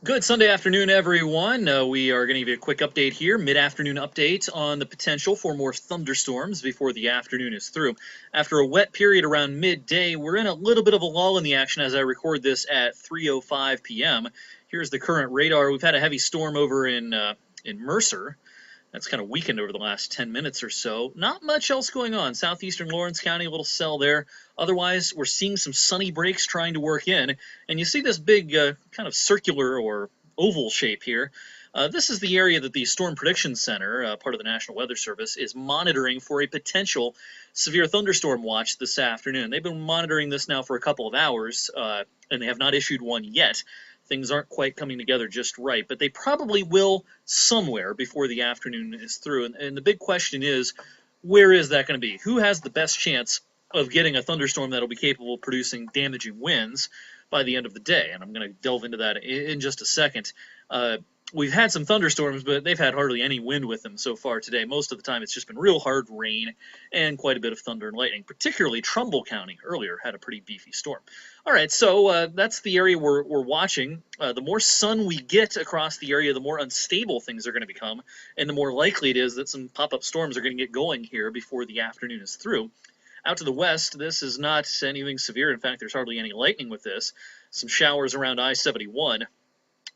Good Sunday afternoon, everyone. We are going to give you a quick update here, mid-afternoon update on the potential for more thunderstorms before the afternoon is through. After a wet period around midday, we're in a little bit of a lull in the action as I record this at 3:05 p.m. Here's the current radar. We've had a heavy storm over in Mercer. That's kind of weakened over the last 10 minutes or so. Not much else going on. Southeastern Lawrence County, a little cell there. Otherwise, we're seeing some sunny breaks trying to work in. And you see this big kind of circular or oval shape here. This is the area that the Storm Prediction Center, part of the National Weather Service, is monitoring for a potential severe thunderstorm watch this afternoon. They've been monitoring this now for a couple of hours, and they have not issued one yet. Things aren't quite coming together just right, but they probably will somewhere before the afternoon is through. And the big question is, where is that going to be? Who has the best chance of getting a thunderstorm that'll be capable of producing damaging winds by the end of the day? And I'm going to delve into that in just a second. We've had some thunderstorms, but they've had hardly any wind with them so far today. Most of the time, it's just been real hard rain and quite a bit of thunder and lightning. Particularly Trumbull County earlier had a pretty beefy storm. All right, so that's the area we're watching. The more sun we get across the area, the more unstable things are going to become, and the more likely it is that some pop-up storms are going to get going here before the afternoon is through. Out to the west, this is not anything severe. In fact, there's hardly any lightning with this. Some showers around I-71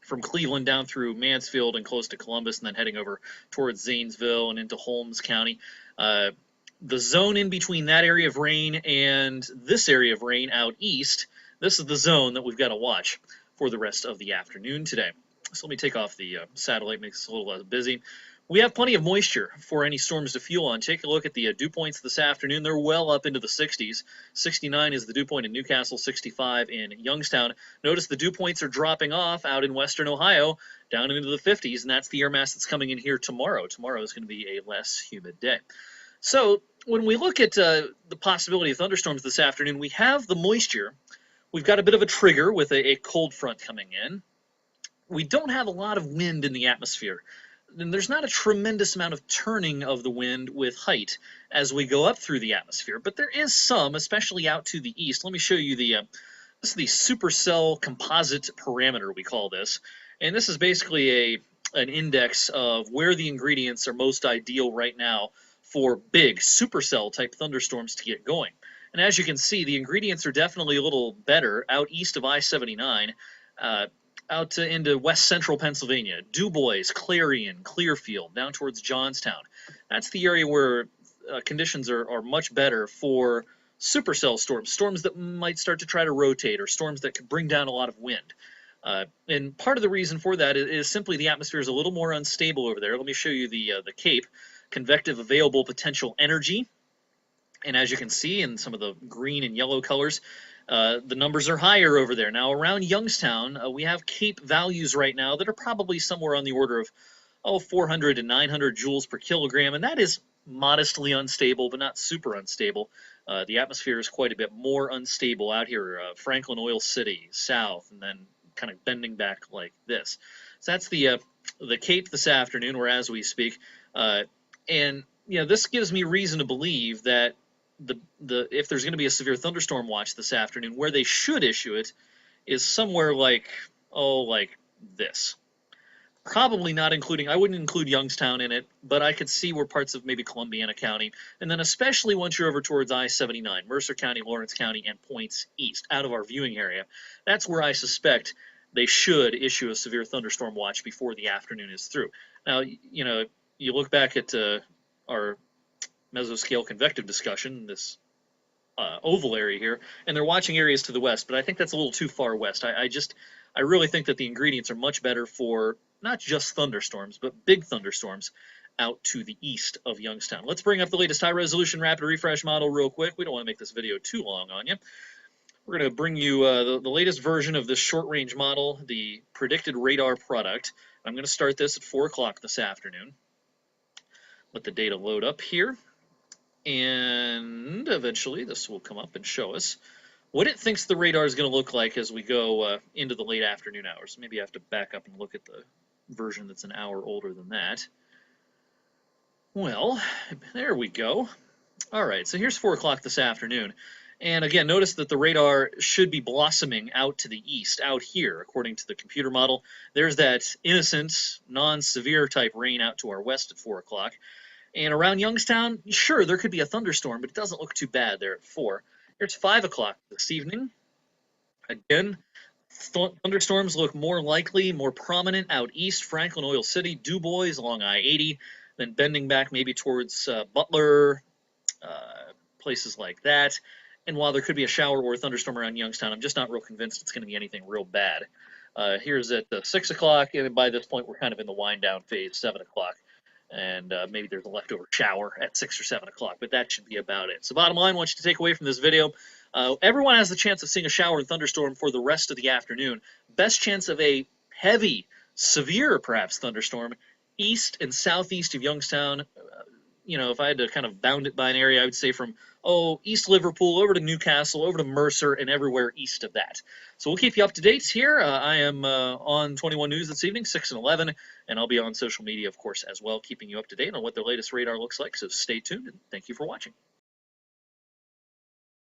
from Cleveland down through Mansfield and close to Columbus, and then heading over towards Zanesville and into Holmes County. The zone in between that area of rain and this area of rain out east, this is the zone that we've got to watch for the rest of the afternoon today. So let me take off the satellite, makes it a little less busy. We have plenty of moisture for any storms to fuel on. Take a look at the dew points this afternoon. They're well up into the 60s. 69 is the dew point in Newcastle, 65 in Youngstown. Notice the dew points are dropping off out in western Ohio down into the 50s, and that's the air mass that's coming in here tomorrow. Tomorrow is going to be a less humid day. So when we look at the possibility of thunderstorms this afternoon, we have the moisture. We've got a bit of a trigger with a cold front coming in. We don't have a lot of wind in the atmosphere. And there's not a tremendous amount of turning of the wind with height as we go up through the atmosphere, but there is some, especially out to the east. Let me show you this is the supercell composite parameter, we call this, and this is basically an index of where the ingredients are most ideal right now for big supercell type thunderstorms to get going. And as you can see, the ingredients are definitely a little better out east of I-79. Out into west central Pennsylvania, Du Bois, Clarion, Clearfield, down towards Johnstown. That's the area where conditions are much better for supercell storms, storms that might start to try to rotate, or storms that could bring down a lot of wind. And part of the reason for that is simply the atmosphere is a little more unstable over there. Let me show you the CAPE, convective available potential energy. And as you can see in some of the green and yellow colors, the numbers are higher over there. Now, around Youngstown, we have CAPE values right now that are probably somewhere on the order of 400 to 900 joules per kilogram, and that is modestly unstable, but not super unstable. The atmosphere is quite a bit more unstable out here, Franklin Oil City, south, and then kind of bending back like this. So that's the CAPE this afternoon, or as we speak, and this gives me reason to believe that if there's going to be a severe thunderstorm watch this afternoon, where they should issue it is somewhere like this. Probably not including, I wouldn't include Youngstown in it, but I could see where parts of maybe Columbiana County, and then especially once you're over towards I-79, Mercer County, Lawrence County, and points east, out of our viewing area, that's where I suspect they should issue a severe thunderstorm watch before the afternoon is through. Now, you look back at our mesoscale convective discussion, this oval area here, and they're watching areas to the west, but I think that's a little too far west. I really think that the ingredients are much better for not just thunderstorms, but big thunderstorms out to the east of Youngstown. Let's bring up the latest high-resolution rapid refresh model real quick. We don't want to make this video too long on you. We're going to bring you the latest version of this short-range model, the predicted radar product. I'm going to start this at 4 o'clock this afternoon. Let the data load up here. And eventually this will come up and show us what it thinks the radar is going to look like as we go into the late afternoon hours. Maybe I have to back up and look at the version that's an hour older than that. Well, there we go. All right, so here's 4 o'clock this afternoon. And again, notice that the radar should be blossoming out to the east, out here, according to the computer model. There's that innocent, non-severe type rain out to our west at 4 o'clock. And around Youngstown, sure, there could be a thunderstorm, but it doesn't look too bad there at 4. Here's 5 o'clock this evening. Again, thunderstorms look more likely, more prominent out east, Franklin, Oil City, Du Bois along I-80, then bending back maybe towards Butler, places like that. And while there could be a shower or a thunderstorm around Youngstown, I'm just not real convinced it's going to be anything real bad. Here's at 6 o'clock, and by this point we're kind of in the wind down phase, 7 o'clock. And maybe there's a leftover shower at 6 or 7 o'clock, but that should be about it. So bottom line, I want you to take away from this video, everyone has the chance of seeing a shower and thunderstorm for the rest of the afternoon. Best chance of a heavy, severe perhaps thunderstorm east and southeast of Youngstown. If I had to kind of bound it by an area, I would say from, East Liverpool over to Newcastle, over to Mercer, and everywhere east of that. So we'll keep you up to date here. I am on 21 News this evening, 6 and 11, and I'll be on social media, of course, as well, keeping you up to date on what the latest radar looks like. So stay tuned, and thank you for watching.